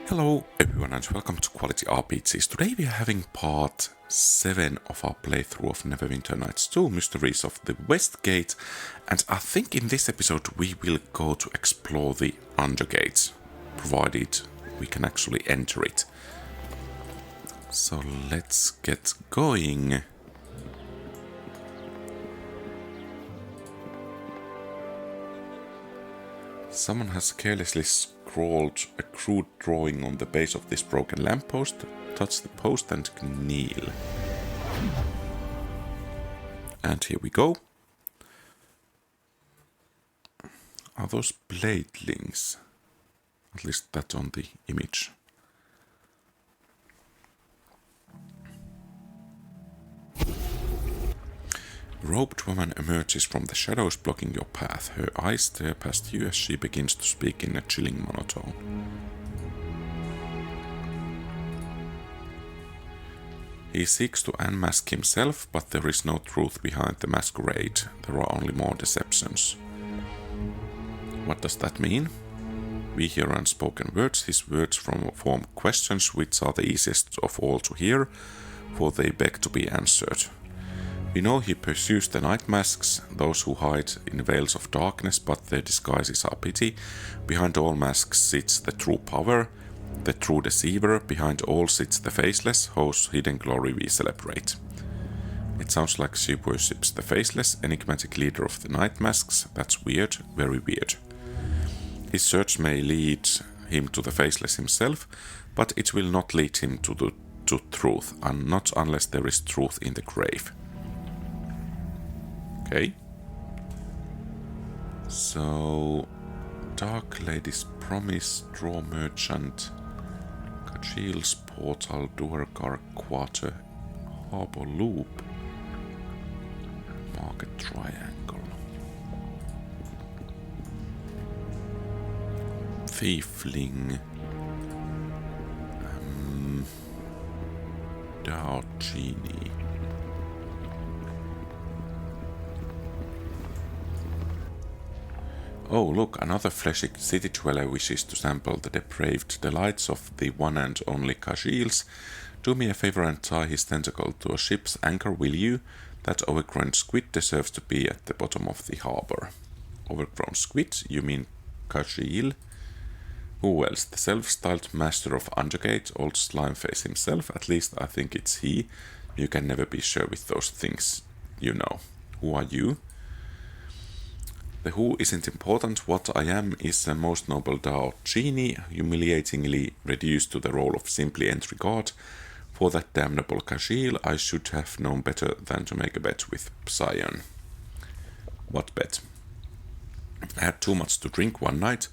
Hello everyone and welcome to QualityRPGs. Today we are having part 7 of our playthrough of Neverwinter Nights 2, Mysteries of the Westgate, and I think in this episode we will go to explore the Undergate, provided we can actually enter it. So let's get going. Someone has carelessly scrawled a crude drawing on the base of this broken lamppost. Touch the post and kneel. And here we go. Are those bladelings? At least that's on the image. A robed woman emerges from the shadows blocking your path. Her eyes stare past you as she begins to speak in a chilling monotone. He seeks to unmask himself, but there is no truth behind the masquerade. There are only more deceptions. What does that mean? We hear unspoken words. His words form questions which are the easiest of all to hear, for they beg to be answered. We know he pursues the night masks, those who hide in veils of darkness, but their disguises are petty. Behind all masks sits the true power, the true deceiver. Behind all sits the faceless, whose hidden glory we celebrate. It sounds like she worships the faceless, enigmatic leader of the night masks. That's weird, very weird. His search may lead him to the faceless himself, but it will not lead him to truth, and not unless there is truth in the grave. Okay. So, Dark Lady's Promise, Draw Merchant, Kajil's Portal, Duergar Quarter, Harbor Loop, Market Triangle, Thiefling, Dark Genie. Oh, look, another fleshy city dweller wishes to sample the depraved delights of the one and only Kajils. Do me a favor and tie his tentacle to a ship's anchor, will you? That overgrown squid deserves to be at the bottom of the harbor. Overgrown squid? You mean Kajil? Who else? The self-styled master of Undergate, old Slimeface himself. At least I think it's he. You can never be sure with those things, you know. Who are you? The who isn't important. What I am is a most noble Dao Genie, humiliatingly reduced to the role of simply entry guard. For that damnable Kajil, I should have known better than to make a bet with Psion. What bet? I had too much to drink one night,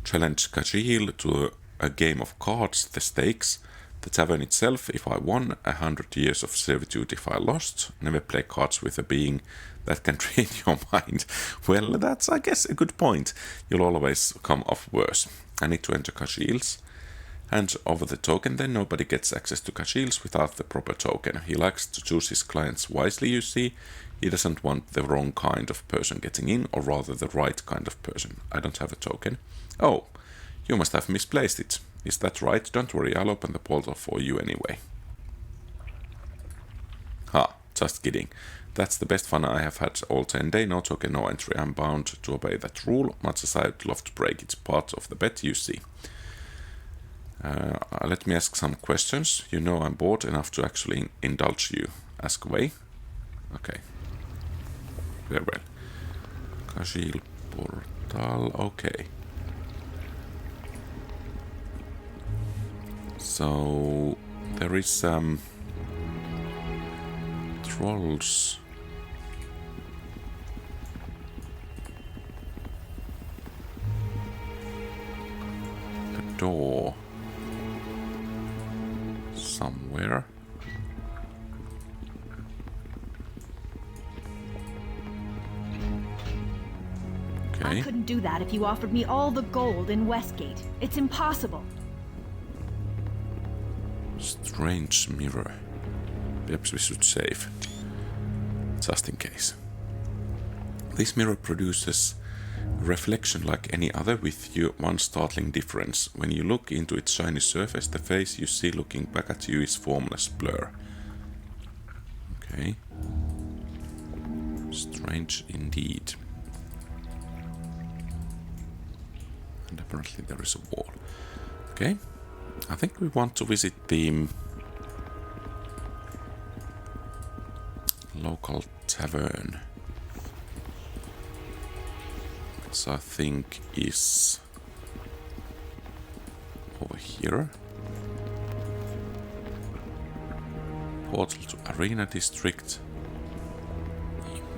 challenged Kajil to a game of cards, the stakes, the tavern itself if I won, 100 years of servitude if I lost, never play cards with a being that can drain your mind. Well, that's, I guess, a good point. You'll always come off worse. I need to enter Kajil's. Hand over the token, then nobody gets access to Kajil's without the proper token. He likes to choose his clients wisely, you see. He doesn't want the wrong kind of person getting in, or rather the right kind of person. I don't have a token. Oh, you must have misplaced it. Is that right? Don't worry, I'll open the portal for you anyway. Ha, just kidding. That's the best fun I have had all 10 days. No token, no entry. I'm bound to obey that rule, much as I'd love to break it. Part of the bet, you see. Let me ask some questions. You know I'm bored enough to actually indulge you. Ask away. Okay. Very well. Kajil Portal. Okay. So there is trolls. A door somewhere. Okay. I couldn't do that if you offered me all the gold in Westgate. It's impossible. Strange mirror. Perhaps we should save, just in case. This mirror produces Reflection like any other, with one startling difference. When you look into its shiny surface, the face you see looking back at you is formless blur. Okay. Strange indeed. And apparently there is a wall. Okay. I think we want to visit the local tavern. Which I think is over here. Portal to Arena District.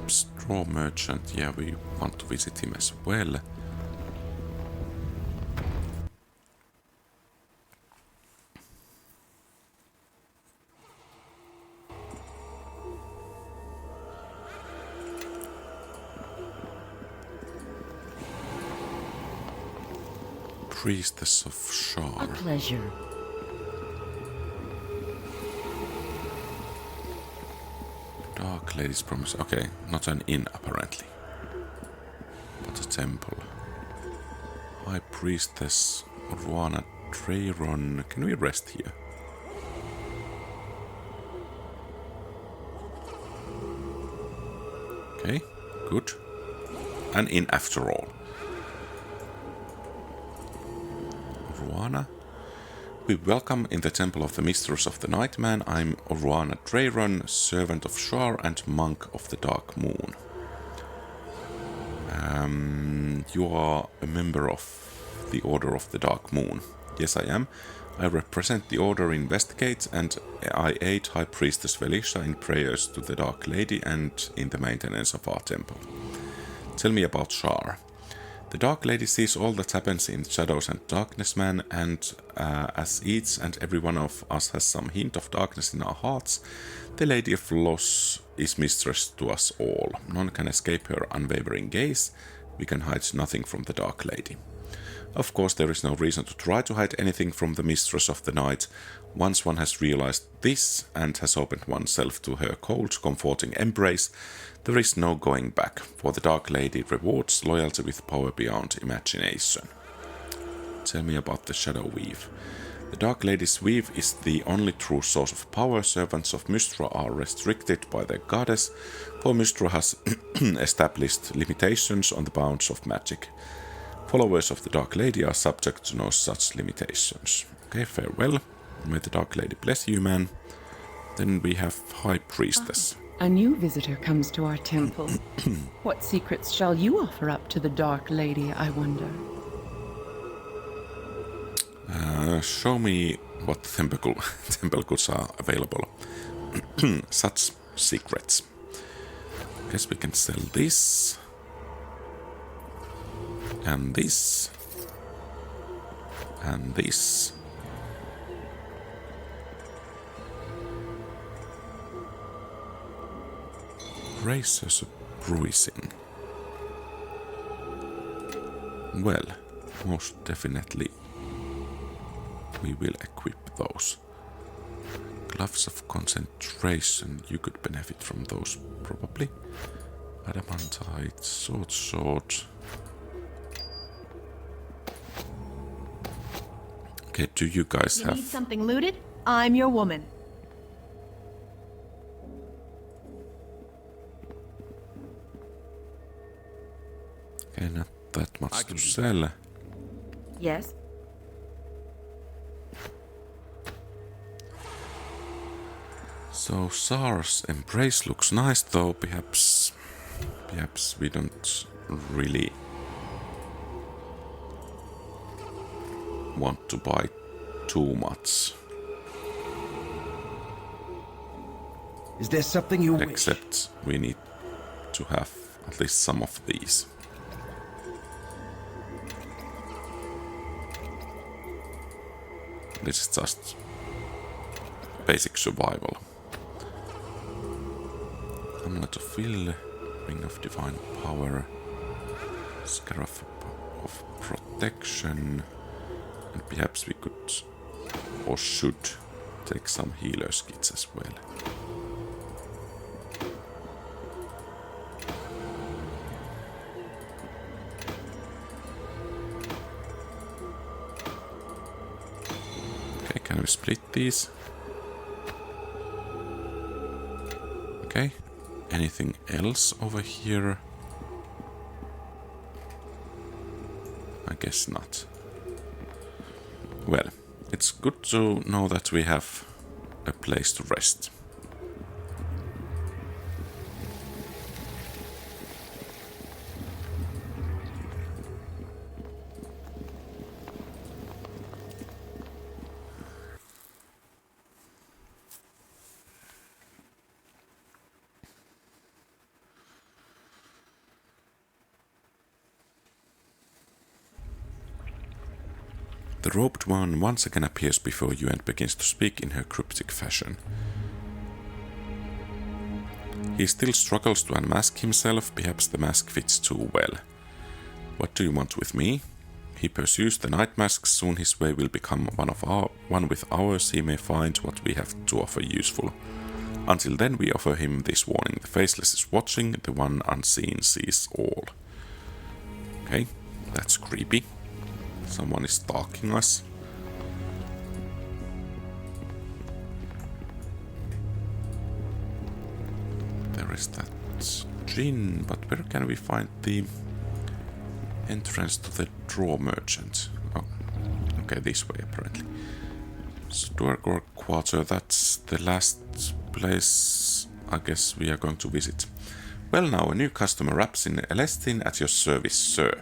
Straw Merchant, yeah, we want to visit him as well. Priestess of Shar. A pleasure. Dark Lady's Promise. Okay, not an inn apparently, but a temple. High Priestess Orwana Trayron. Can we rest here? Okay, good. An inn after all. Orwana. We welcome in the Temple of the Mistress of the Nightman. I'm Orwana Trayron, servant of Shar and monk of the Dark Moon. You are a member of the Order of the Dark Moon. Yes, I am. I represent the Order in Westgate, and I aid High Priestess Velisha in prayers to the Dark Lady and in the maintenance of our temple. Tell me about Shar. The Dark Lady sees all that happens in Shadows and Darkness, man, and as each and every one of us has some hint of darkness in our hearts, the Lady of Loss is mistress to us all. None can escape her unwavering gaze. We can hide nothing from the Dark Lady. Of course, there is no reason to try to hide anything from the Mistress of the Night. Once one has realized this and has opened oneself to her cold, comforting embrace, there is no going back, for the Dark Lady rewards loyalty with power beyond imagination. Tell me about the Shadow Weave. The Dark Lady's weave is the only true source of power. Servants of Mystra are restricted by their goddess, for Mystra has established limitations on the bounds of magic. Followers of the Dark Lady are subject to no such limitations. Okay, farewell. May the Dark Lady bless you, man. Then we have High Priestess. A new visitor comes to our temple. What secrets shall you offer up to the Dark Lady, I wonder? Show me what temple goods are available. Such secrets. Guess we can sell this. And this. And this. Razors of bruising. Well, most definitely we will equip those. Gloves of concentration, you could benefit from those probably. Adamantite, sword. Okay, do you guys have... You need something looted? I'm your woman. Okay, not that much to sell. Yes? So Sar's embrace looks nice, though perhaps we don't really want to buy too much. Is there something you wish? Except we need to have at least some of these. This is just basic survival. Amulet of Will, Ring of Divine Power, Scarab of Protection, and perhaps we could or should take some healer's kits as well. Okay, can we split these? Okay. Anything else over here? I guess not. Well, it's good to know that we have a place to rest. The robed one once again appears before you and begins to speak in her cryptic fashion. He still struggles to unmask himself, perhaps the mask fits too well. What do you want with me? He pursues the night masks, soon his way will become one with ours, he may find what we have to offer useful. Until then we offer him this warning, the faceless is watching, the one unseen sees all. Okay, that's creepy. Someone is stalking us. There is that gin, but where can we find the entrance to the draw merchant? Oh, okay, this way apparently. Storgor Quarter, that's the last place I guess we are going to visit. Well now, a new customer raps in Elestin at your service, sir.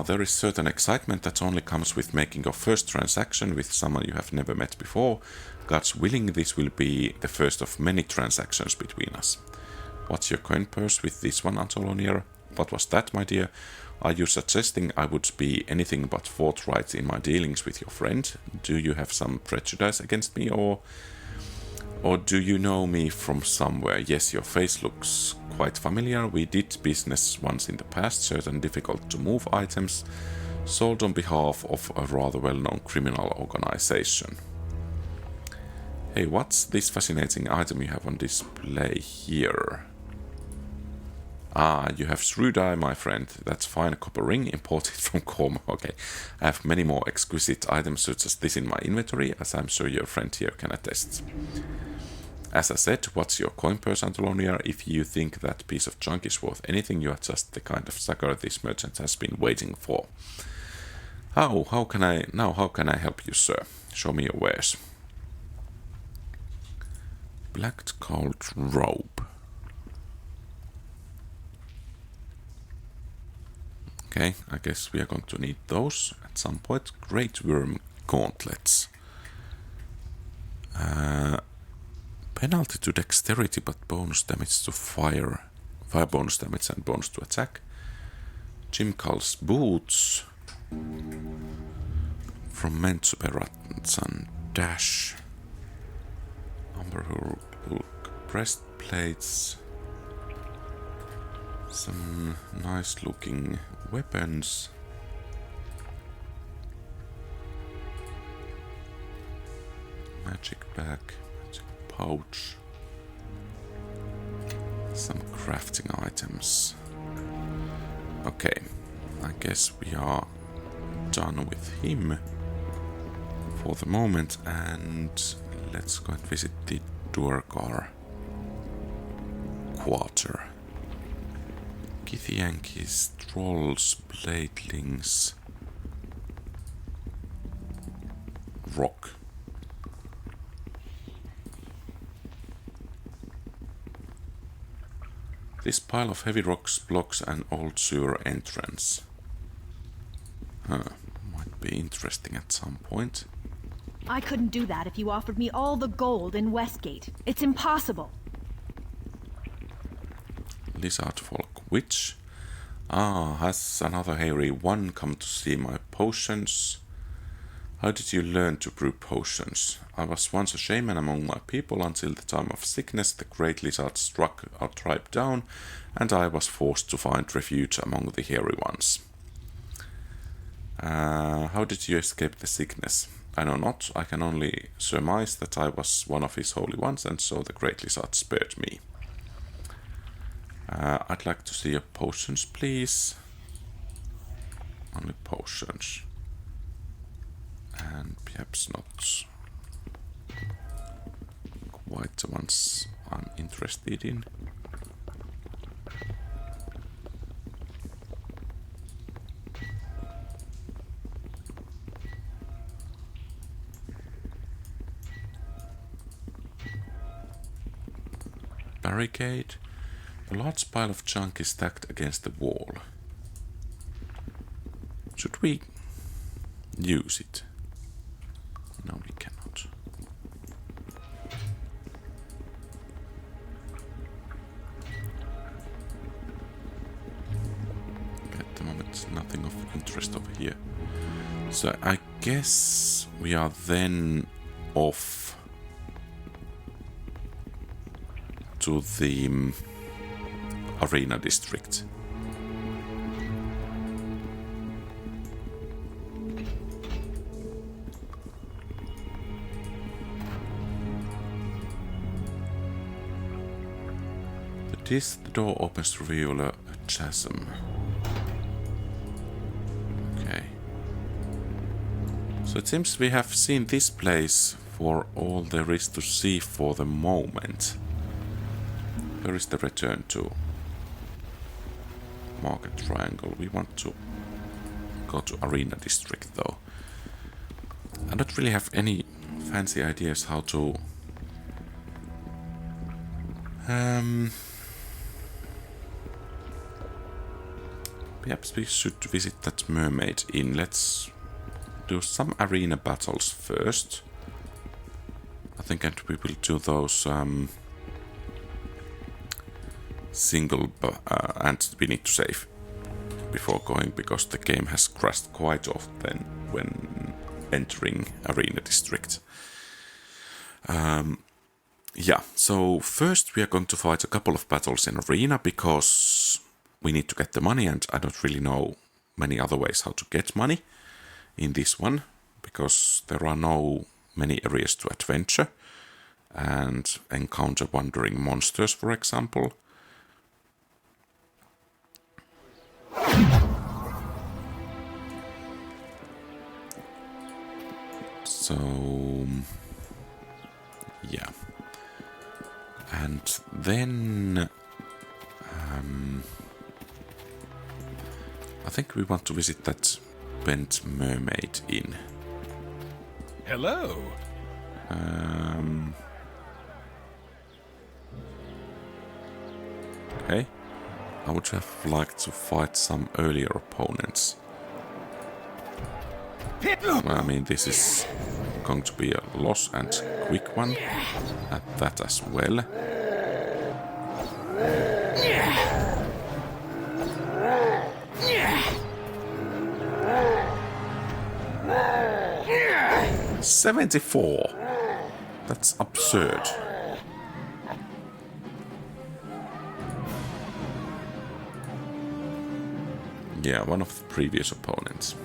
There is certain excitement that only comes with making your first transaction with someone you have never met before. God's willing, this will be the first of many transactions between us. What's your coin purse with this one, Antolonier? What was that, my dear? Are you suggesting I would be anything but forthright in my dealings with your friend? Do you have some prejudice against me, or do you know me from somewhere? Yes, your face looks quite familiar. We did business once in the past, certain difficult to move items, sold on behalf of a rather well-known criminal organization. Hey, what's this fascinating item you have on display here? You have shrewd eye, my friend. That's fine copper ring imported from Corma. Okay, I have many more exquisite items such as this in my inventory, as I'm sure your friend here can attest. As I said, what's your coin purse, Antolonier? If you think that piece of junk is worth anything, you are just the kind of sucker this merchant has been waiting for. How can I help you, sir? Show me your wares. Black coat robe. Okay, I guess we are going to need those at some point. Great worm gauntlets. Penalty to dexterity, but bonus damage to fire. Fire bonus damage and bonus to attack. Jim Calls boots. From Mentsuperatsan dash. Umberhook breastplates. Some nice looking weapons. Magic bag. Pouch. Some crafting items. Okay, I guess we are done with him for the moment, and let's go and visit the Durgar Quarter. Githyanki's, trolls, bladelings, rock. This pile of heavy rocks blocks an old sewer entrance. Might be interesting at some point. I couldn't do that if you offered me all the gold in Westgate. It's impossible. Lizard folk witch. Has another hairy one come to see my potions? How did you learn to brew potions? I was once a shaman among my people until the time of sickness. The great lizard struck our tribe down, and I was forced to find refuge among the hairy ones. How did you escape the sickness? I know not. I can only surmise that I was one of his holy ones, and so the great lizard spared me. I'd like to see your potions, please. Only potions. And perhaps not quite the ones I'm interested in. Barricade. A large pile of junk is stacked against the wall. Should we use it? No, we cannot. At the moment, nothing of interest over here. So I guess we are then off to the arena district. The door opens to reveal a chasm. Okay. So it seems we have seen this place for all there is to see for the moment. Where is the return to? Market Triangle. We want to go to Arena District though. I don't really have any fancy ideas how to perhaps we should visit that mermaid inn. Let's do some arena battles first. I think, and we will do those single and we need to save before going because the game has crashed quite often when entering Arena District. Yeah, so first we are going to fight a couple of battles in Arena because we need to get the money, and I don't really know many other ways how to get money in this one because there are no many areas to adventure and encounter wandering monsters, for example. So, yeah. And then I think we want to visit that Bent Mermaid Inn. Hello. Okay. I would have liked to fight some earlier opponents. Well, I mean, this is going to be a loss and quick one at that as well. $74. That's absurd. Yeah, one of the previous opponents.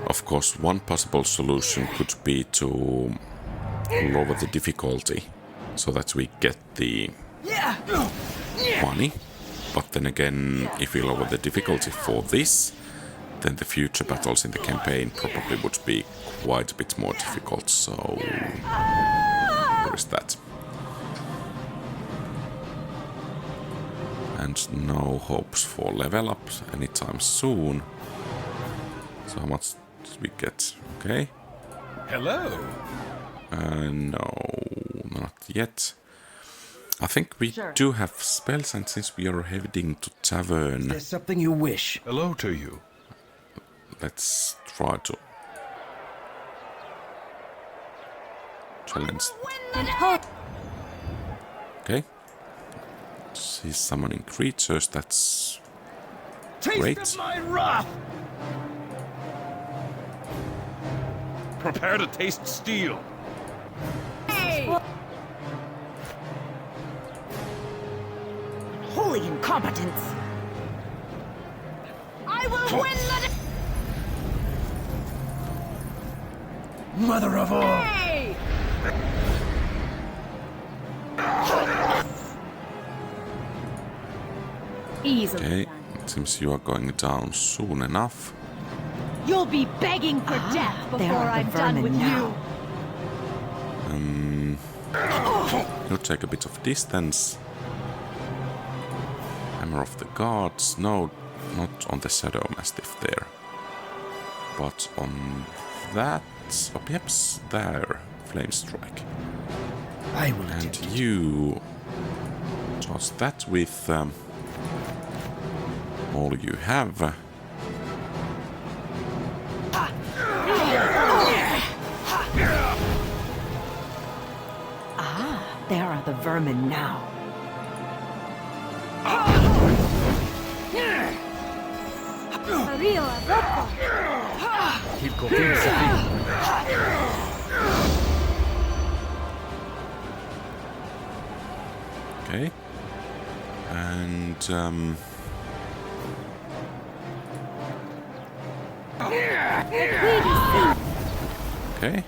Of course, one possible solution could be to lower the difficulty so that we get the money. But then again, if we lower the difficulty for this, then the future battles in the campaign probably would be quite a bit more difficult. So, where is that? And no hopes for level up anytime soon. So how much did we get? Okay. Hello. No, not yet. I think we do have spells, and since we are heading to tavern, There's something you wish. Hello to you. let's try to challenge. Okay. She's summoning creatures. That's great. Taste of my wrath! Prepare to taste steel. Holy incompetence! I will win the... Mother of all! Hey! Easily Okay, done. it seems you are going down soon enough. You'll be begging for death there before are the I'm done with vermin you. You take a bit of distance. Hammer of the Gods. No, not on the Shadow Mastiff there. But on that... Oh, perhaps there. Flame Strike. I will And attempt it. you... Toss that with... all you have. There are the vermin now. Okay. And... Okay.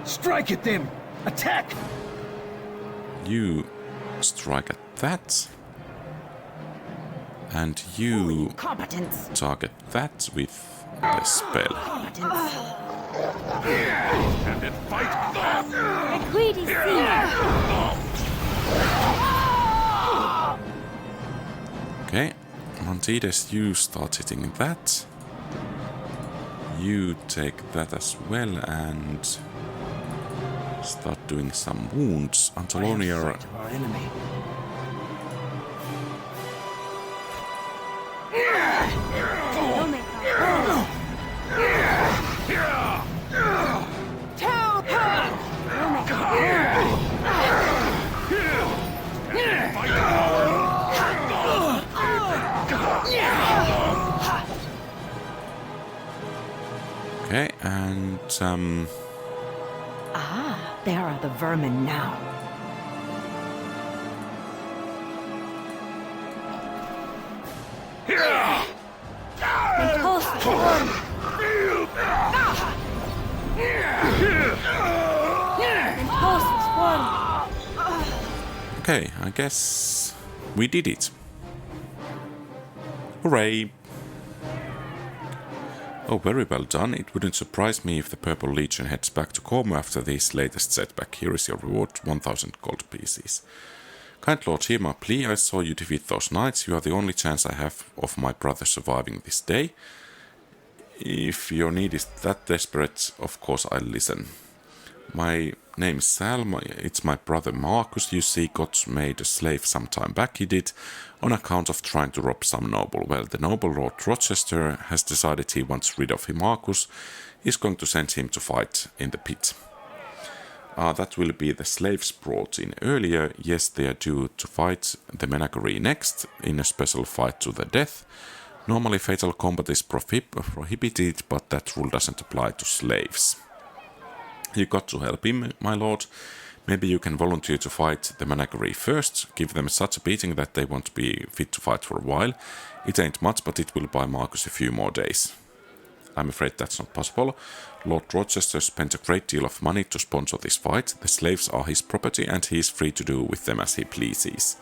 Strike at them! Attack! You strike at that. And you Competence. target that with the spell. Competence. And then fight. Okay. Mantides, you start hitting that. You take that as well and start doing some wounds. I am Antalonia, sight of our enemy. okay, and There are the vermin now. okay, I guess we did it. Hooray! Oh, very well done. It wouldn't surprise me if the Purple Legion heads back to Como after this latest setback. Here is your reward, 1000 gold pieces. Kind Lord, hear my plea. I saw you defeat those knights. You are the only chance I have of my brother surviving this day. If your need is that desperate, of course I'll listen. My name is Sal. It's my brother Marcus, you see, got made a slave some time back. He did, on account of trying to rob some noble. Well, the noble Lord Rochester has decided he wants rid of him. Marcus is going to send him to fight in the pit. That will be the slaves brought in earlier. Yes, they are due to fight the Menagerie next, in a special fight to the death. Normally fatal combat is prohibited, but that rule doesn't apply to slaves. You got to help him, my lord. Maybe you can volunteer to fight the Menagerie first, give them such a beating that they won't be fit to fight for a while. It ain't much, but it will buy Marcus a few more days. I'm afraid that's not possible. Lord Rochester spent a great deal of money to sponsor this fight. The slaves are his property and he is free to do with them as he pleases.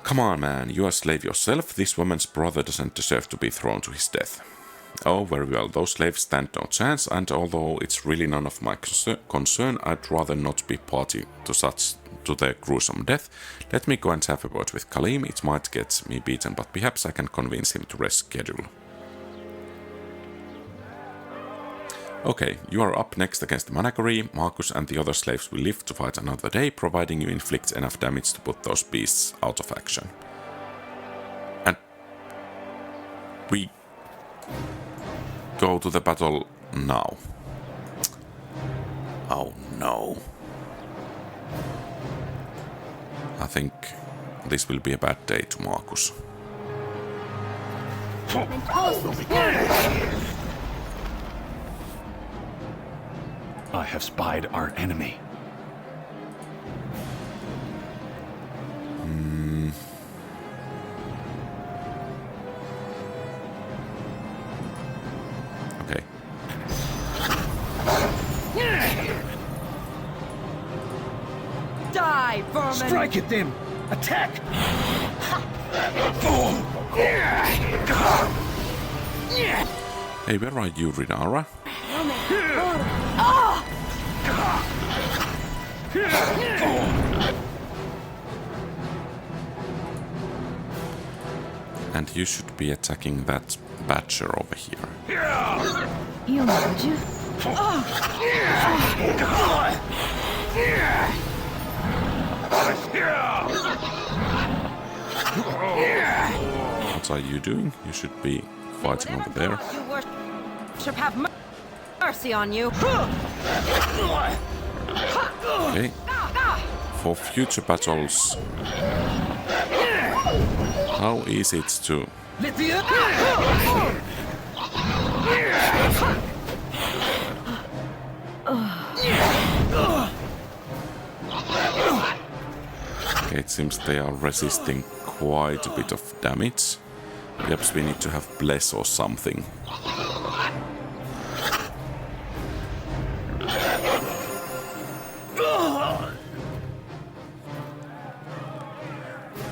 Come on, man, you are a slave yourself. This woman's brother doesn't deserve to be thrown to his death. Oh, very well, those slaves stand no chance, and although it's really none of my concern, I'd rather not be party to their gruesome death. Let me go and have a word with Kalim. It might get me beaten, but perhaps I can convince him to reschedule. Okay, you are up next against the Menagerie. Marcus and the other slaves will live to fight another day, providing you inflict enough damage to put those beasts out of action. And we go to the battle now. Oh no. I think this will be a bad day to Marcus. I have spied our enemy. Strike at them! Attack! Hey, where are you, Rinara? And you should be attacking that badger over here. You'll know, would you? What are you doing? You should be fighting over there. You worship have mercy on you. Okay. For future battles, how easy it's to... Let the Okay, it seems they are resisting quite a bit of damage. Perhaps we need to have bless or something.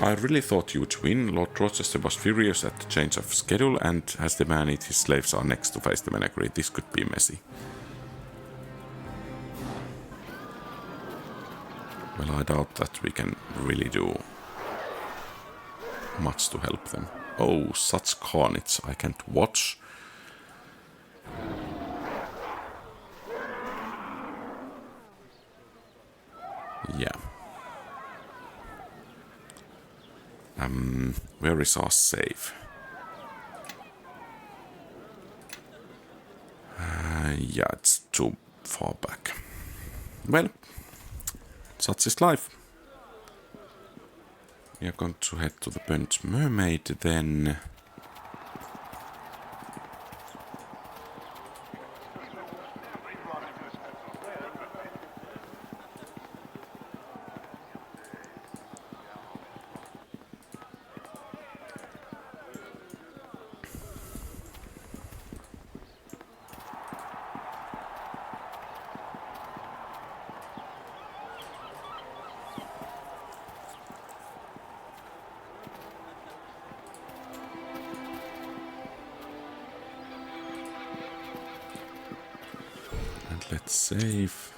I really thought you would win. Lord Rochester was furious at the change of schedule and has demanded his slaves are next to face the menagerie. This could be messy. Well, I doubt that we can really do much to help them. Oh, such carnage I can't watch. Yeah. Where is our save? Yeah, it's too far back. Well, such is life. We are going to head to the Burnt Mermaid then. Let's save.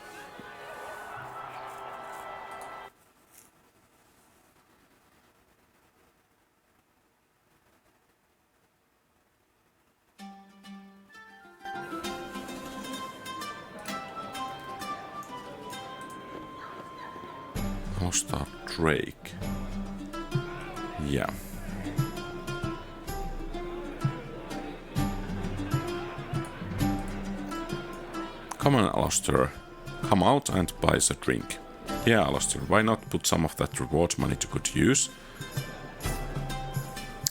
Hostile Drake. Yeah. Come on, Alistair. Come out and buy us a drink. Yeah, Alistair, why not put some of that reward money to good use?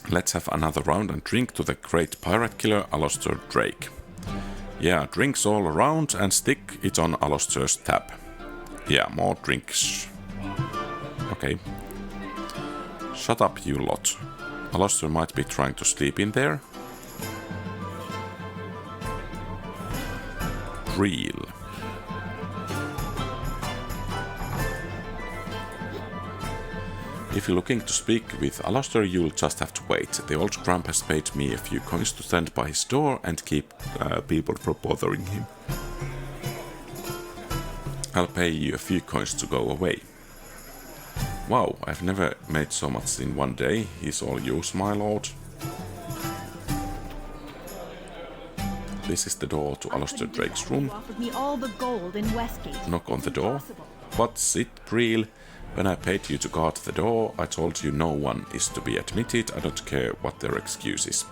Let's have another round and drink to the great pirate killer, Alistair Drake. Yeah, drinks all around and stick it on Alistair's tab. Yeah, more drinks. Okay. Shut up, you lot. Alistair might be trying to sleep in there. Real. If you're looking to speak with Alistair, you'll just have to wait. The old grump has paid me a few coins to stand by his door and keep people from bothering him. I'll pay you a few coins to go away. Wow, I've never made so much in one day. He's all yours, my lord. This is the door to Alistair Drake's room. Offered me all the gold in Westgate. Knock on the door. What's it, Breel? When I paid you to guard the door, I told you no one is to be admitted. I don't care what their excuse is.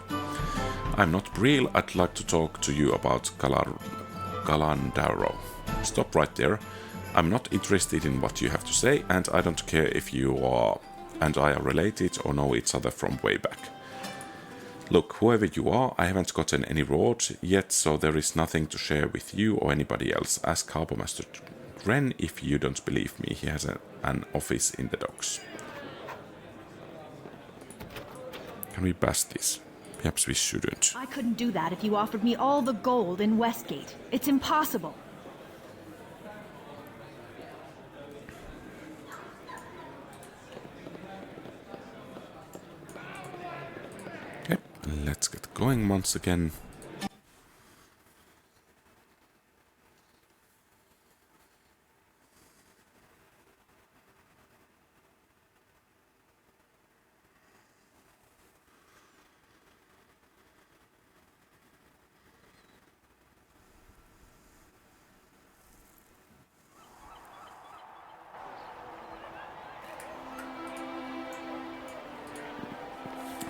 I'm not Breel. I'd like to talk to you about Galandaro. Stop right there. I'm not interested in what you have to say, and I don't care if you and I are related or know each other from way back. Look, whoever you are, I haven't gotten any reward yet, so there is nothing to share with you or anybody else. Ask Harbour Master Ren if you don't believe me. He has an office in the docks. Can we pass this? Perhaps we shouldn't. I couldn't do that if you offered me all the gold in Westgate. It's impossible. let's get going once again.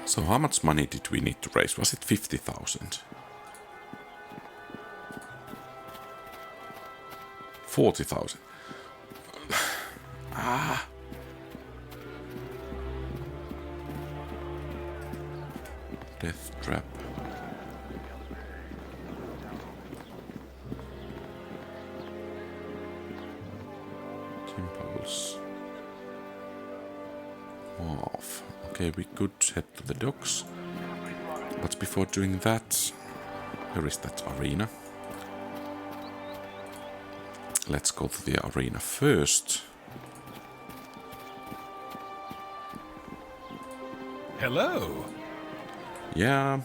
So how much money did we need to raise? Was it 50,000? 40,000. Death trap. Temples. Wharf. Okay, we could head to the docks. But before doing that, where is that arena? Let's go to the arena first. Hello. Yeah.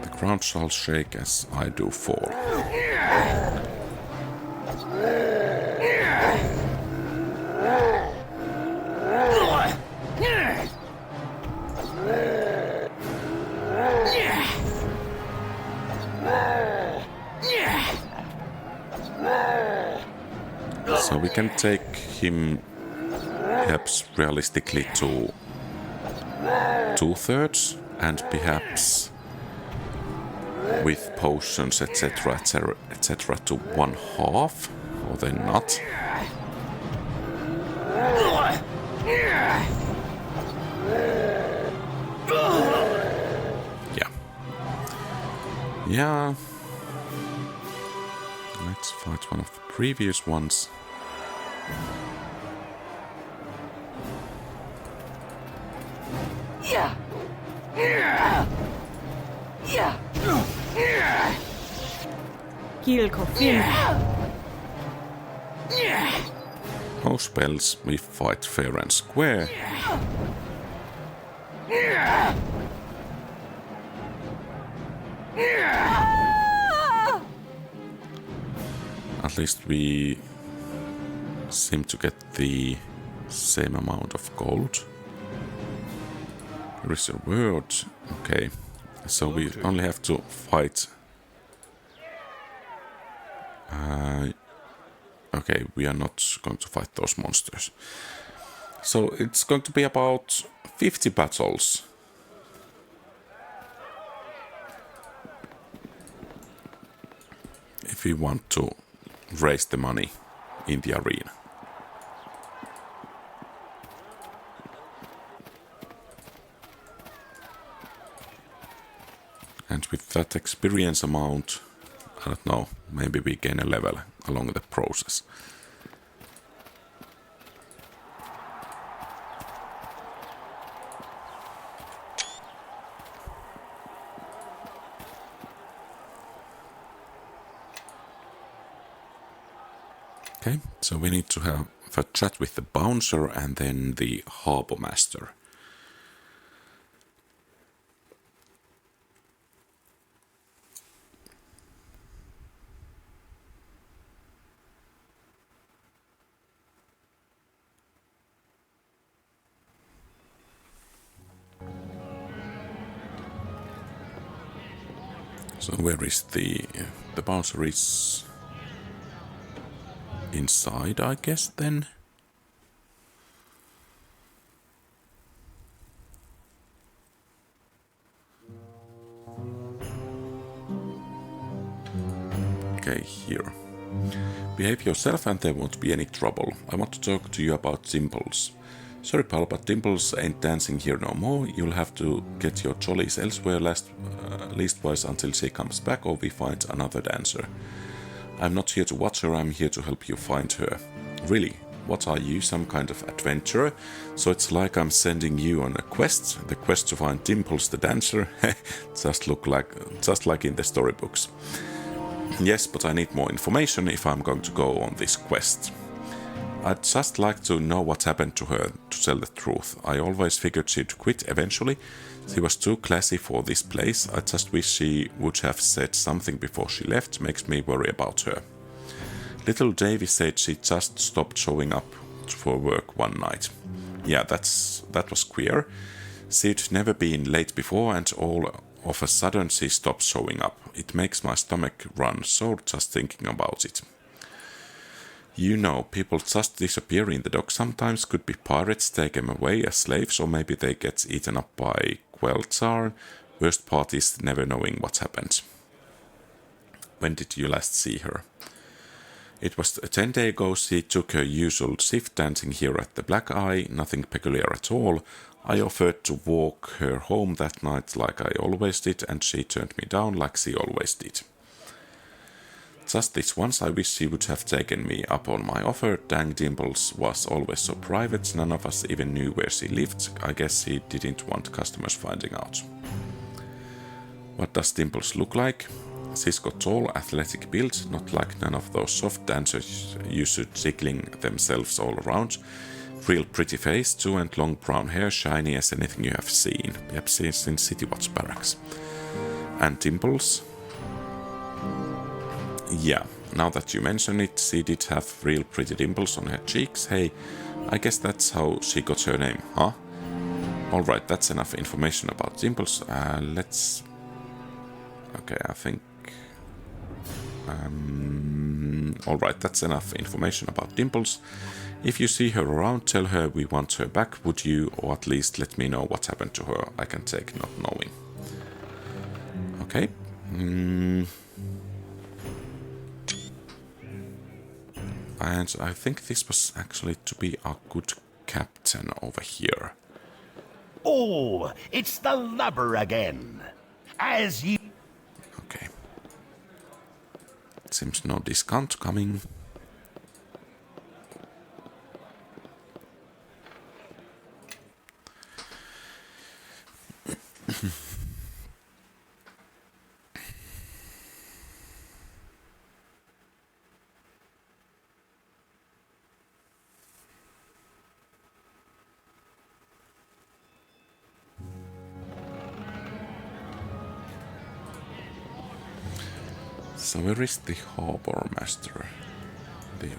The ground shall shake as I do fall. So we can take him perhaps realistically to 2/3 and perhaps with potions etc etc to 1/2 or then not. Yeah. Let's fight one of the previous ones. No spells, we fight fair and square. At least we seem to get the same amount of gold. There is a word. Okay, so we only have to fight. Okay, we are not going to fight those monsters. So it's going to be about 50 battles. If we want to raise the money in the arena. And with that experience amount, I don't know, maybe we gain a level along the process. Okay, so we need to have a chat with the bouncer and then the harbour master. So where is the bouncer is inside, I guess, then. Okay, here. Behave yourself and there won't be any trouble. I want to talk to you about Dimples. Sorry pal, but Dimples ain't dancing here no more. You'll have to get your jollies elsewhere leastwise until she comes back or we find another dancer. I'm not here to watch her, I'm here to help you find her. Really, what are you, some kind of adventurer? So it's like I'm sending you on a quest, the quest to find Dimples the dancer. just like in the storybooks. Yes, but I need more information if I'm going to go on this quest. I'd just like to know what happened to her, to tell the truth. I always figured she'd quit eventually. She was too classy for this place. I just wish she would have said something before she left. Makes me worry about her. Little Davy said she just stopped showing up for work one night. Yeah, that was queer. She'd never been late before, and all of a sudden she stopped showing up. It makes my stomach run sore just thinking about it. You know, people just disappear in the dock sometimes. Could be pirates take them away as slaves, or maybe they get eaten up by Queltzar. Worst part is never knowing what happened. When did you last see her? It was 10 days ago. She took her usual shift dancing here at the Black Eye, nothing peculiar at all. I offered to walk her home that night like I always did, and she turned me down like she always did. Just this once I wish she would have taken me up on my offer. Dang, Dimples was always so private, none of us even knew where she lived. I guess she didn't want customers finding out. What does Dimples look like? She's got tall, athletic build, not like none of those soft dancers used to jiggling themselves all around. Real pretty face too, and long brown hair, shiny as anything you have seen. Yep, she's in City Watch Barracks. And Dimples? Yeah, now that you mention it, she did have real pretty dimples on her cheeks. Hey, I guess that's how she got her name, huh? Alright, that's enough information about dimples. Let's... Okay, I think... Alright, that's enough information about dimples. If you see her around, tell her we want her back, would you? Or at least let me know what happened to her. I can take not knowing. Okay. And I think this was actually to be a good captain over here. Oh, it's the lubber again. As you... Okay. Seems no discount coming. So where is the harbor master? There.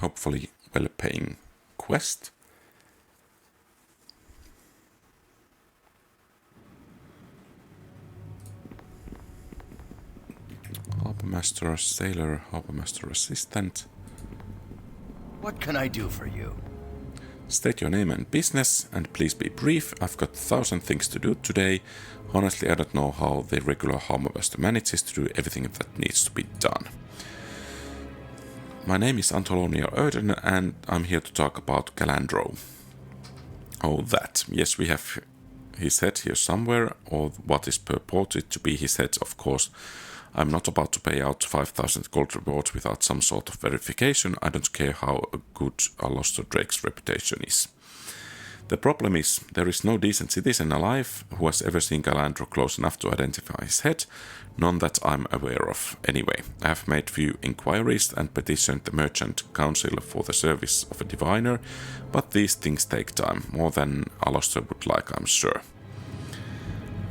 Hopefully well-paying quest. Harbour Master, Sailor, Harbour Master Assistant. What can I do for you? State your name and business, and please be brief. I've got 1,000 things to do today. Honestly, I don't know how the regular Harbour Master manages to do everything that needs to be done. My name is Antolonia Erden, and I'm here to talk about Galandro. Oh, that. Yes, we have his head here somewhere, or what is purported to be his head, of course. I'm not about to pay out 5,000 gold rewards without some sort of verification. I don't care how good Alastor Drake's reputation is. The problem is, there is no decent citizen alive who has ever seen Galandro close enough to identify his head, none that I'm aware of. Anyway, I have made few inquiries and petitioned the Merchant Council for the service of a diviner, but these things take time, more than Alastor would like, I'm sure.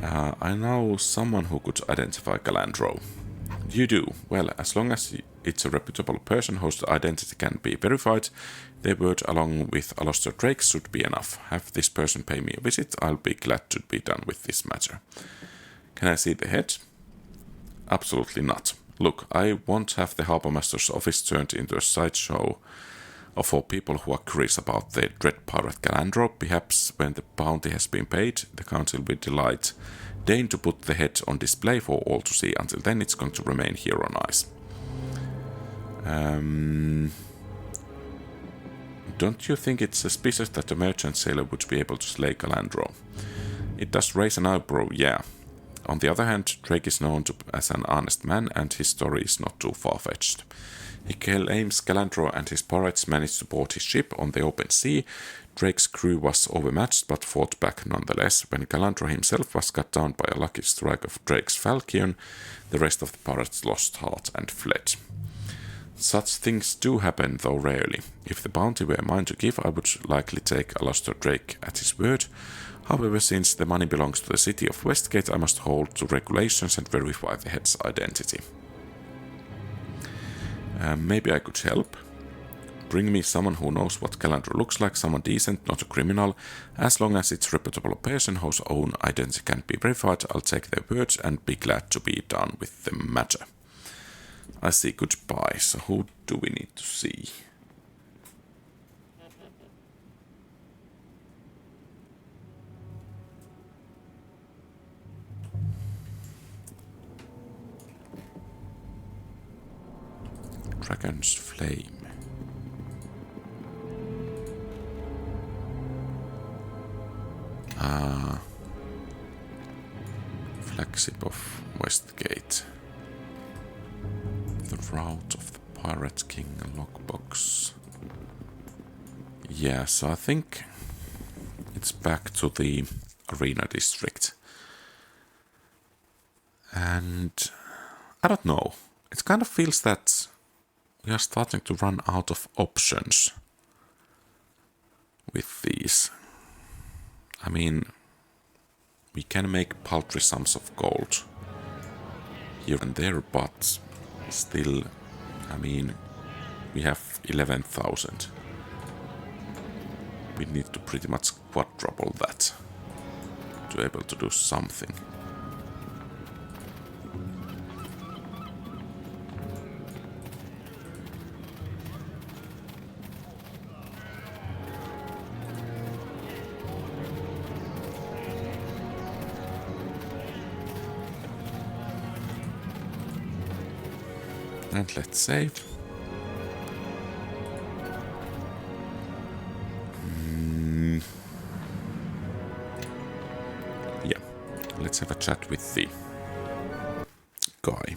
I know someone who could identify Galandro. You do? Well, as long as it's a reputable person whose identity can be verified, their word along with Alastor Drake's should be enough. Have this person pay me a visit, I'll be glad to be done with this matter. Can I see the head? Absolutely not. Look, I won't have the Harbour Master's office turned into a sideshow for people who are curious about the dread pirate Galandro. Perhaps when the bounty has been paid, the council will deign to put the head on display for all to see. Until then, it's going to remain here on ice. Don't you think it's suspicious that a merchant sailor would be able to slay Galandro? It does raise an eyebrow, yeah. On the other hand, Drake is known as an honest man, and his story is not too far-fetched. He claims Galandro and his pirates managed to board his ship on the open sea. Drake's crew was overmatched but fought back nonetheless. When Galandro himself was cut down by a lucky strike of Drake's falchion, the rest of the pirates lost heart and fled. Such things do happen, though rarely. If the bounty were mine to give, I would likely take Alastor Drake at his word. However, since the money belongs to the city of Westgate, I must hold to regulations and verify the head's identity. Maybe I could help. Bring me someone who knows what Galandro looks like, someone decent, not a criminal. As long as it's a reputable person whose own identity can be verified, I'll take their words and be glad to be done with the matter. I see, goodbye. So who do we need to see? Dragon's Flame. Flagship of Westgate. The Route of the Pirate King Lockbox. Yeah, so I think it's back to the Arena District. And I don't know. It kind of feels that we are starting to run out of options with these. I mean, we can make paltry sums of gold here and there, but still, I mean, we have 11,000. We need to pretty much quadruple that to be able to do something. And let's save. Yeah, let's have a chat with the guy.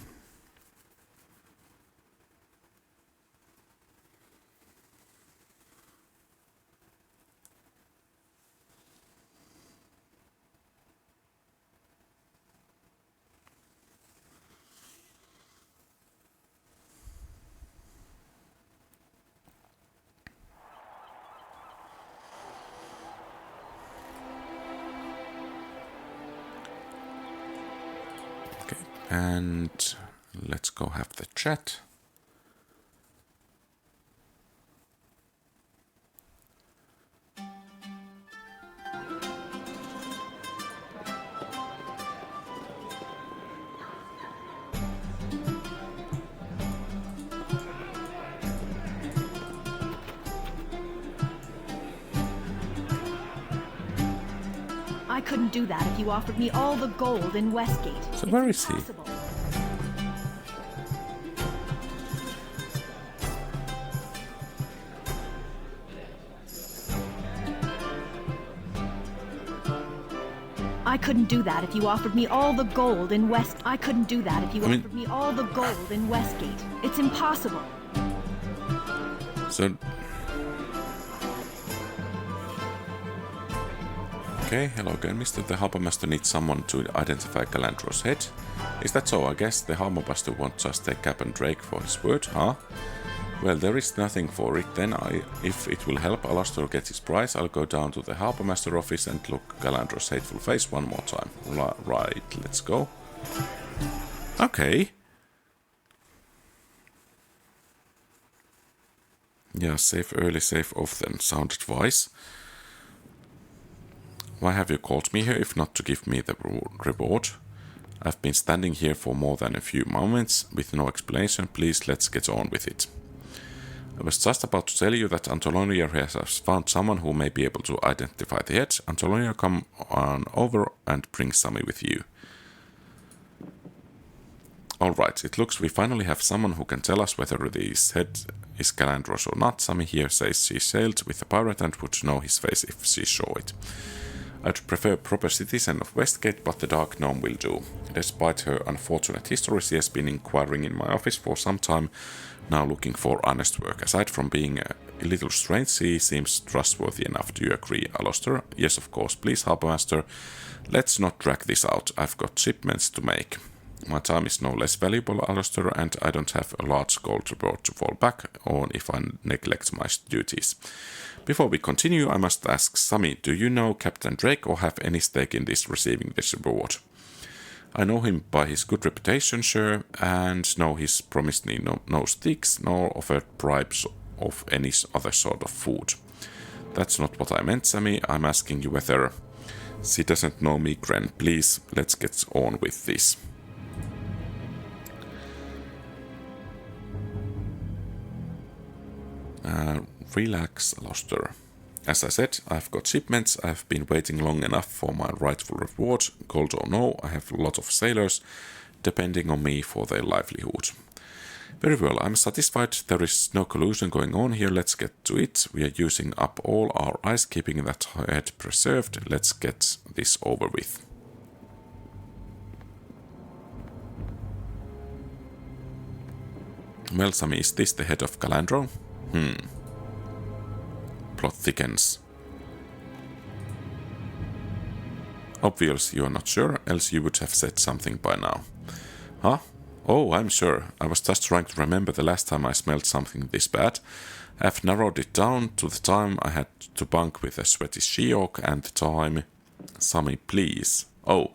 And let's go have the chat. I couldn't do that if you offered me all the gold in Westgate. So where is he? Impossible. I couldn't do that if you offered me all the gold in West. I couldn't do that if you offered me all the gold in Westgate. It's impossible. So, okay, hello again, Mr. The Harbour Master needs someone to identify Galandro's head. Is that so? I guess the Harbour Master won't just take Captain Drake for his word, huh? Well, there is nothing for it then. If it will help Alastor get his prize, I'll go down to the Harbour Master office and look Galandro's hateful face one more time. Right, let's go. Okay. Yeah, save early, save often. Sounded wise. Why have you called me here if not to give me the reward? I've been standing here for more than a few moments with no explanation. Please, let's get on with it. I was just about to tell you that Antolonia has found someone who may be able to identify the head. Antolonia, come on over and bring Sammy with you. Alright, it looks we finally have someone who can tell us whether this head is Galandro's or not. Sammy here says she sailed with a pirate and would know his face if she saw it. I'd prefer proper citizen of Westgate, but the Dark Gnome will do. Despite her unfortunate history, she has been inquiring in my office for some time now, looking for honest work. Aside from being a little strange, she seems trustworthy enough. Do you agree, Alistair? Yes, of course. Please, Harbour Master, let's not drag this out. I've got shipments to make. My time is no less valuable, Alistair, and I don't have a large gold reward to fall back on if I neglect my duties. Before we continue, I must ask Sammy, do you know Captain Drake or have any stake in this receiving this reward? I know him by his good reputation, sir, and know he's promised me no sticks, nor offered bribes of any other sort of food. That's not what I meant, Sammy. I'm asking you whether... She doesn't know me, Gren. Please, let's get on with this. Relax, Alistair. As I said, I've got shipments, I've been waiting long enough for my rightful reward. Gold or no, I have a lot of sailors depending on me for their livelihood. Very well, I'm satisfied. There is no collusion going on here. Let's get to it. We are using up all our ice, keeping that head preserved. Let's get this over with. Well, Sammy, is this the head of Calandro? Plot thickens. Obvious you are not sure, else you would have said something by now. Huh? Oh, I'm sure. I was just trying to remember the last time I smelled something this bad. I've narrowed it down to the time I had to bunk with a sweaty she-orc and the time... Sammy, please. Oh,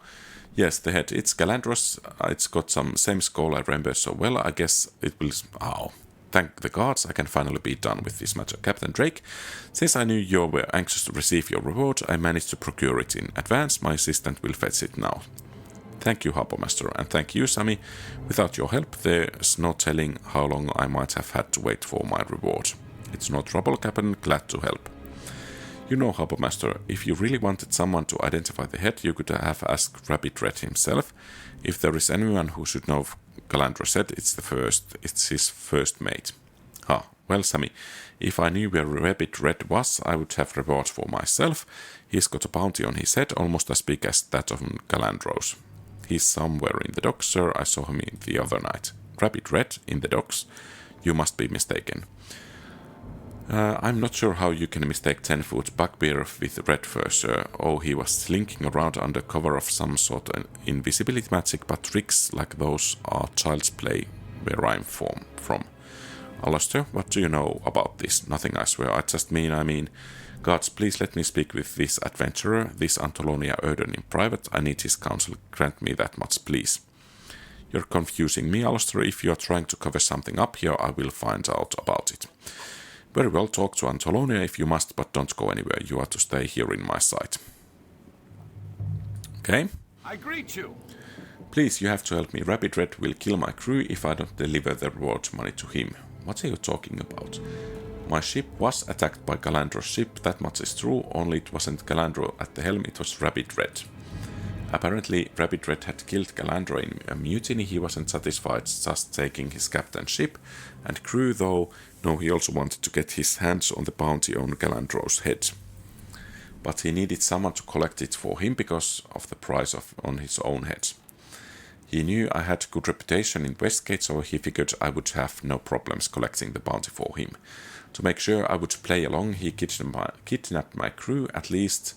yes, the head. It's Galandros. It's got some same skull I remember so well. I guess it will... Ow. Thank the gods, I can finally be done with this matter. Captain Drake, since I knew you were anxious to receive your reward, I managed to procure it in advance. My assistant will fetch it now. Thank you, Harbour Master, and thank you, Sammy. Without your help, there's no telling how long I might have had to wait for my reward. It's no trouble, Captain. Glad to help. You know, Harbour Master, if you really wanted someone to identify the head, you could have asked Rabbit Red himself. If there is anyone who should know Calandro's head, it's his first mate. Ah, well, Sammy, if I knew where Rabbit Red was, I would have reward for myself. He's got a bounty on his head, almost as big as that of Calandro's. He's somewhere in the docks, sir. I saw him the other night. Rabbit Red in the docks? You must be mistaken. I'm not sure how you can mistake 10-foot bugbear with red fur, sir. Oh, he was slinking around under cover of some sort of invisibility magic, but tricks like those are child's play where I'm from. Alistair, what do you know about this? Nothing, I swear. I mean... Gods, please let me speak with this adventurer, this Antolonia Erden in private. I need his counsel. Grant me that much, please. You're confusing me, Alistair. If you're trying to cover something up here, I will find out about it. Very well, talk to Antolonia if you must, but don't go anywhere. You are to stay here in my sight. Okay? I greet you. Please, you have to help me. Rabbit Red will kill my crew if I don't deliver the reward money to him. What are you talking about? My ship was attacked by Calandro's ship, that much is true, only it wasn't Calandro at the helm, it was Rabbit Red. Apparently, Rabbit Red had killed Calandro in a mutiny. He wasn't satisfied just taking his captain's ship and crew, though. No, he also wanted to get his hands on the bounty on Calandro's head. But he needed someone to collect it for him because of the price on his own head. He knew I had good reputation in Westgate, so he figured I would have no problems collecting the bounty for him. To make sure I would play along, he kidnapped my crew, at least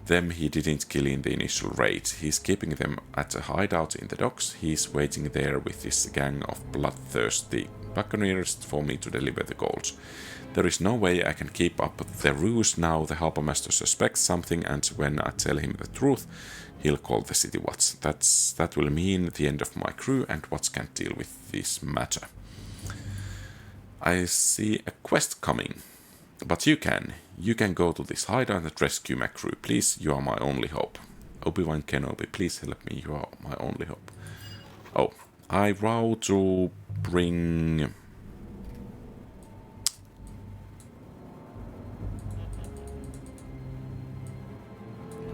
them he didn't kill in the initial raid. He's keeping them at a hideout in the docks. He's waiting there with his gang of bloodthirsty buccaneers for me to deliver the gold. There is no way I can keep up the ruse now. The Harbour Master suspects something, and when I tell him the truth, he'll call the City Watch. That will mean the end of my crew, and Watch can't deal with this matter. I see a quest coming, but you can go to this hideout and rescue my crew. Please, you are my only hope. Obi-Wan Kenobi, please help me, you are my only hope. Oh, I vow to bring...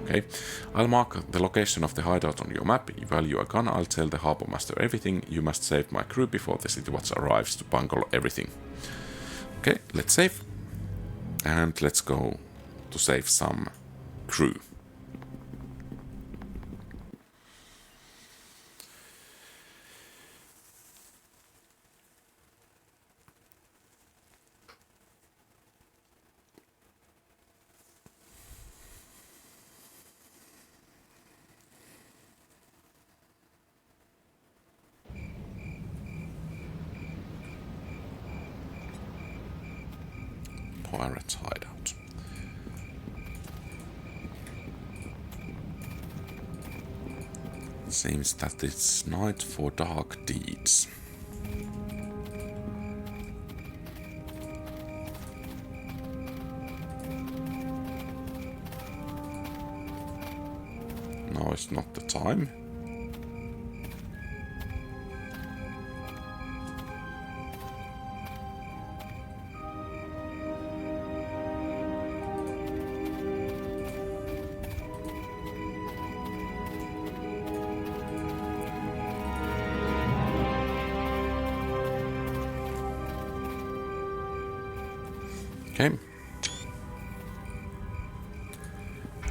Okay, I'll mark the location of the hideout on your map. While you are gone, I'll tell the Harbour Master everything. You must save my crew before the City Watch arrives to bungle everything. Okay, let's save. And let's go to save some crew. pirate hideout. Seems that it's night for dark deeds. Now is not the time. Okay.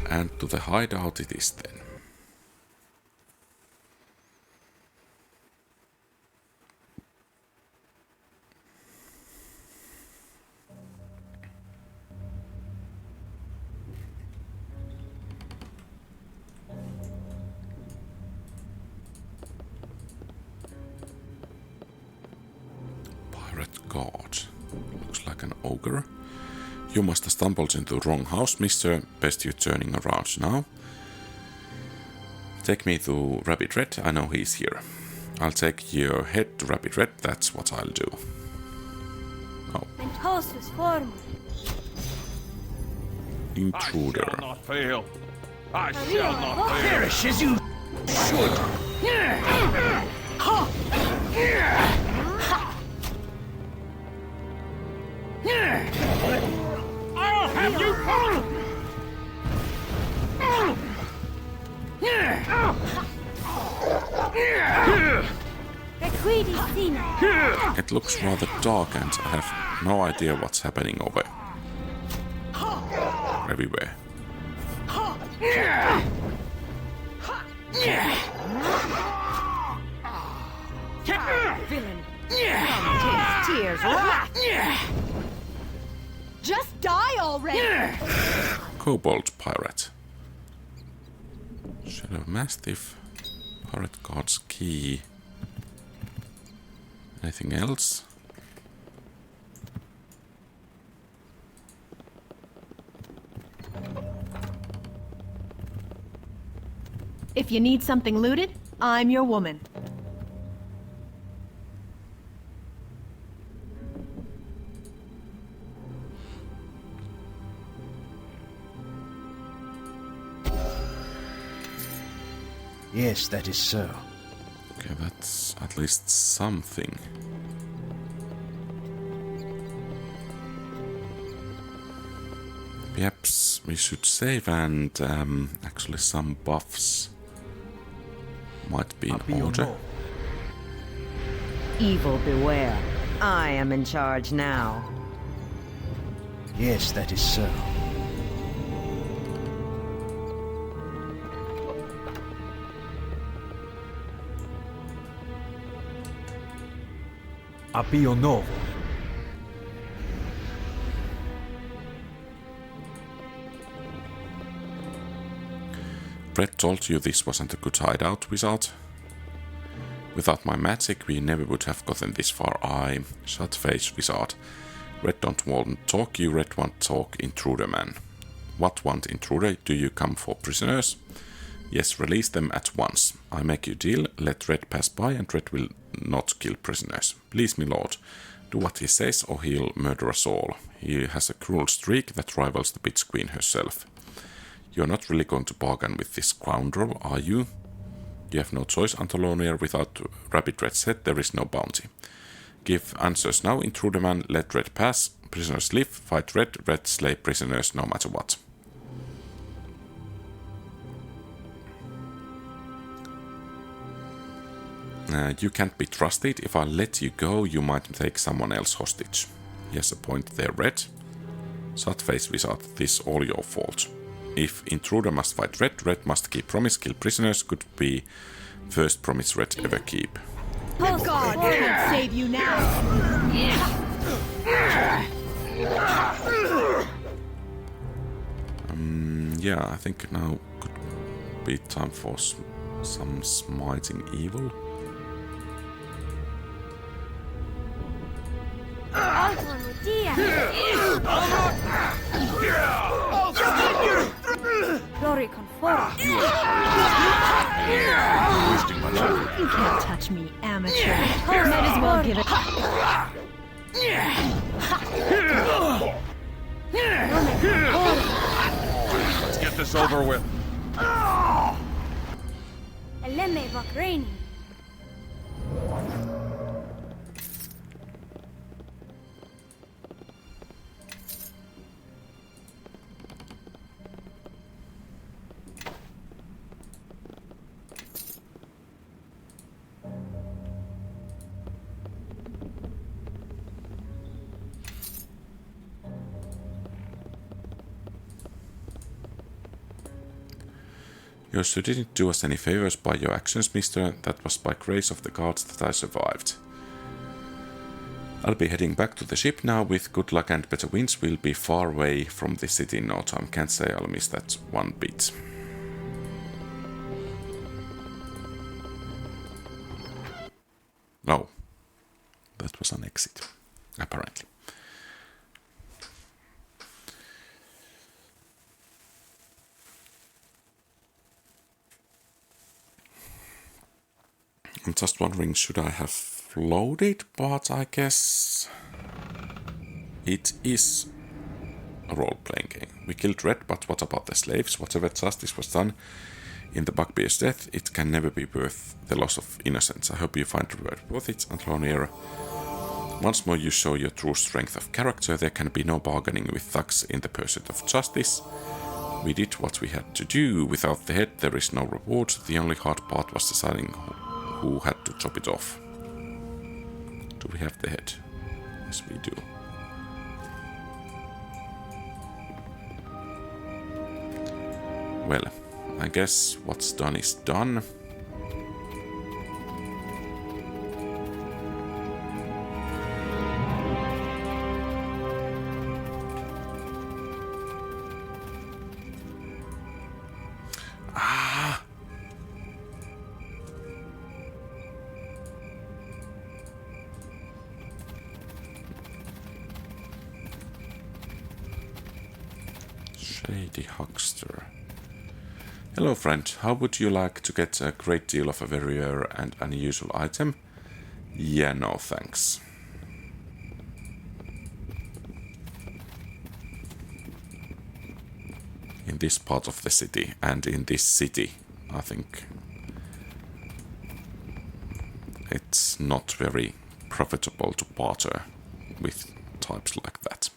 And to the hideout it is then. Pirate guard. Looks like an ogre. You must have stumbled into the wrong house, mister. Best you turning around now. Take me to Rabbit Red, I know he's here. I'll take your head to Rabbit Red, that's what I'll do. Oh. Intruder. I shall not fail. I shall not fail. Perish as you should. I'll have you. It looks rather dark and I have no idea what's happening over everywhere. Villain. Taste tears, wrath. Just die already! Kobold pirate. Shadow Mastiff. Pirate Guard's key. Anything else? If you need something looted, I'm your woman. Yes, that is so. Okay, that's at least something. Perhaps we should save and actually some buffs might be in order. Evil beware. I am in charge now. Yes, that is so. Appio novo. Brett told you this wasn't a good hideout, wizard. Without my magic, we never would have gotten this far. Shut face, wizard. Red don't want talk, you Red want talk, intruder man. What want, intruder? Do you come for prisoners? Yes, release them at once. I make you deal, let Red pass by and Red will not kill prisoners. Please, my lord, do what he says or he'll murder us all. He has a cruel streak that rivals the bitch queen herself. You're not really going to bargain with this scoundrel, are you? You have no choice, Antolonier. Without Rabbit Red's head, there is no bounty. Give answers now, intruder man, let Red pass. Prisoners live, fight Red, Red slay prisoners no matter what. You can't be trusted. If I let you go, you might take someone else hostage. He has a point there, Red. Shut face, wizard, this all your fault. If intruder must fight Red, Red must keep promise, kill prisoners, could be first promise Red ever keep. Oh God can't save you now! Yeah, I think now could be time for some smiting evil. Flori conform. Wasting my time. You can't touch me, amateur. Might as well give it. Let's get this over with. Eleme Vakrani. You also didn't do us any favors by your actions, mister. That was by grace of the gods that I survived. I'll be heading back to the ship now. With good luck and better winds, we'll be far away from the city in no time. Can't say I'll miss that one bit. No. That was an exit, apparently. I'm just wondering, should I have loaded? But I guess it is a role-playing game. We killed Red, but what about the slaves? Whatever justice was done in the Bugbear's death, it can never be worth the loss of innocence. I hope you find the reward worth it. And Lonier, once more you show your true strength of character. There can be no bargaining with thugs in the pursuit of justice. We did what we had to do. Without the head, there is no reward. The only hard part was deciding who had to chop it off. Do we have the head? Yes, we do. Well, I guess what's done is done. Shady huckster. Hello friend, how would you like to get a great deal of a very rare and unusual item? Yeah, no thanks. In this part of the city, and in this city, I think it's not very profitable to barter with types like that.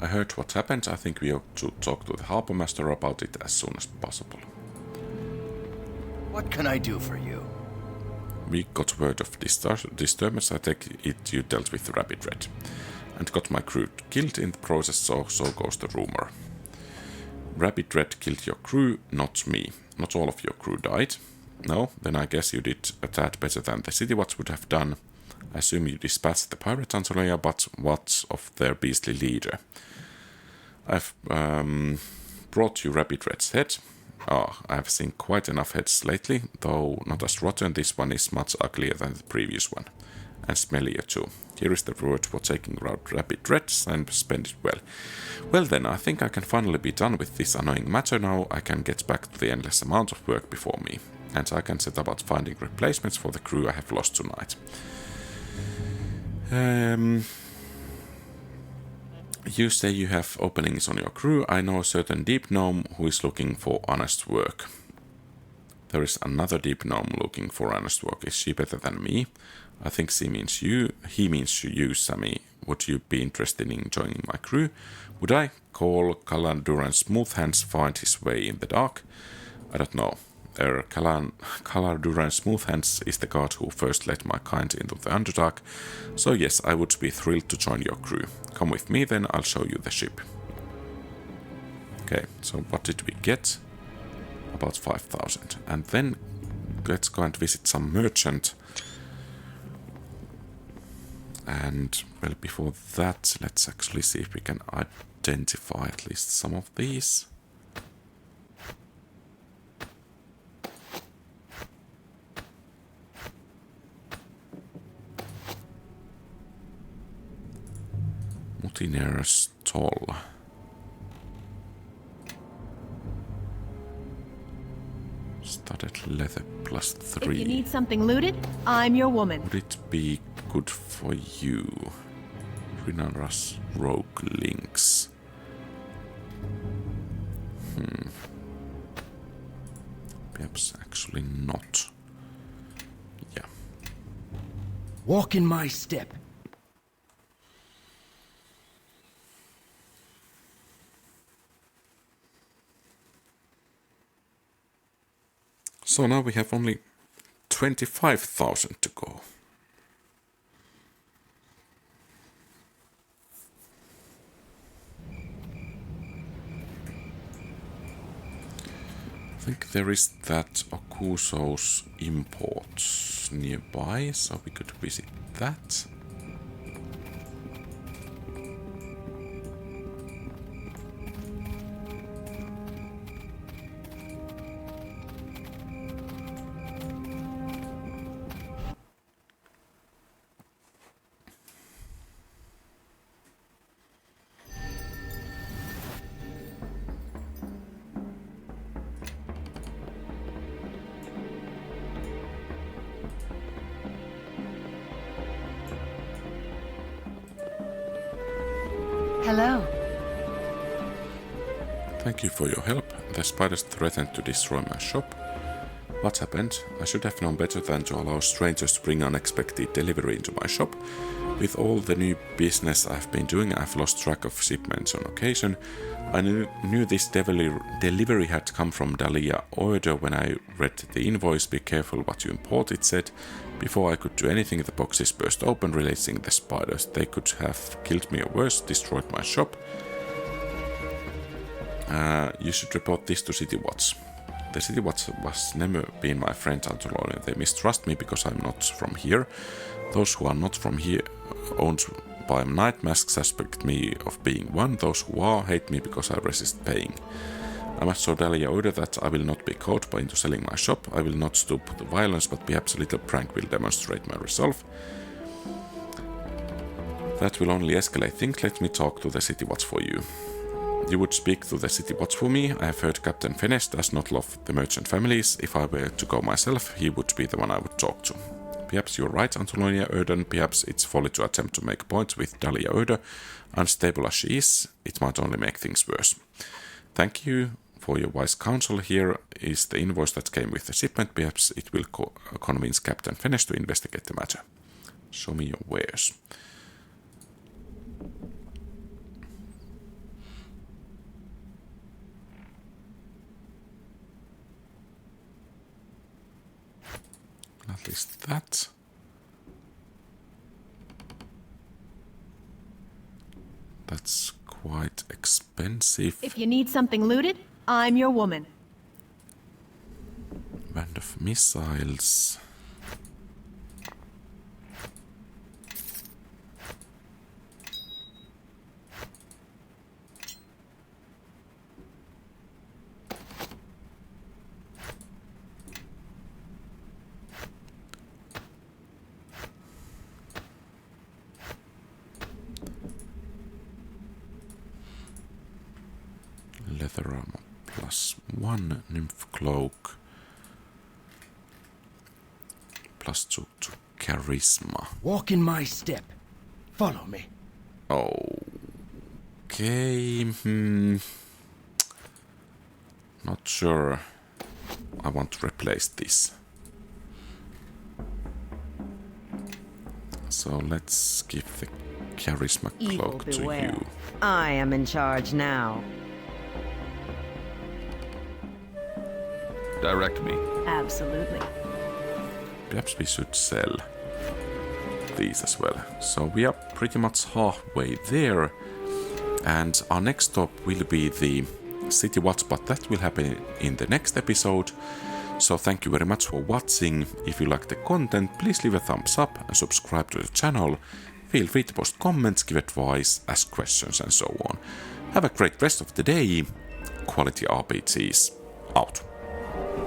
I heard what happened. I think we ought to talk to the harbor master about it as soon as possible. What can I do for you? We got word of disturbance. I take it you dealt with the Rabbit Red. And got my crew killed in the process, so goes the rumor. Rabbit Red killed your crew, not me. Not all of your crew died. No, then I guess you did a tad better than the City Watch would have done. I assume you dispatched the pirate Antonia, but what of their beastly leader? I've brought you Rabbit Red's head. I've seen quite enough heads lately, though not as rotten. This one is much uglier than the previous one. And smellier too. Here is the reward for taking out Rabbit Reds and spend it well. Well then, I think I can finally be done with this annoying matter now. I can get back to the endless amount of work before me. And I can set about finding replacements for the crew I have lost tonight. You say you have openings on your crew. I know a certain deep gnome who is looking for honest work. There is another deep gnome looking for honest work. Is she better than me? I think she means you. He means you, Sammy. Would you be interested in joining my crew? Would I call Baldur and Smoothhands find his way in the dark? I don't know. Baldur and Smoothhands is the god who first led my kind into the Underdark, so yes, I would be thrilled to join your crew. Come with me then, I'll show you the ship. Okay, so what did we get? About 5,000. And then let's go and visit some merchant. And, well, before that, let's actually see if we can identify at least some of these. Mutineer's Toll. Studded leather +3. If you need something looted, I'm your woman. Would it be good for you? Rinaras Rogue Links. Perhaps actually not. Yeah. Walk in my step. So now we have only 25,000 to go. I think there is that Okuso's imports nearby, so we could visit that. Hello. Thank you for your help. The spiders threatened to destroy my shop. What happened? I should have known better than to allow strangers to bring unexpected delivery into my shop. With all the new business I've been doing, I've lost track of shipments on occasion. I knew this delivery had come from Dahlia Order when I read the invoice. Be careful what you import, it said. Before I could do anything, the boxes burst open, releasing the spiders. They could have killed me or worse, destroyed my shop. You should report this to City Watch. The City Watch was never been my friend until they mistrust me because I'm not from here. Those who are not from here, owned by Night Mask, suspect me of being one. Those who are hate me because I resist paying. I must show Dahlia Order that I will not be caught into selling my shop. I will not stoop to violence, but perhaps a little prank will demonstrate my resolve. That will only escalate things. Let me talk to the City Watch for you. You would speak to the City Watch for me. I have heard Captain Fennes does not love the merchant families. If I were to go myself, he would be the one I would talk to. Perhaps you're right, Antonia Erden. Perhaps it's folly to attempt to make points with Dahlia Order. Unstable as she is, it might only make things worse. Thank you for your wise counsel. Here is the invoice that came with the shipment. Perhaps it will convince Captain Fennes to investigate the matter. Show me your wares. At least that. That's quite expensive. If you need something looted, I'm your woman. Band of missiles. Leather armor +1, nymph cloak, +2 to charisma. Walk in my step. Follow me. Okay. Not sure I want to replace this. So let's give the charisma cloak to you. I am in charge now. Direct me. Absolutely. Perhaps we should sell these as well. So we are pretty much halfway there. And our next stop will be the City Watch, but that will happen in the next episode. So thank you very much for watching. If you like the content, please leave a thumbs up and subscribe to the channel. Feel free to post comments, give advice, ask questions and so on. Have a great rest of the day. QualityRPGs out.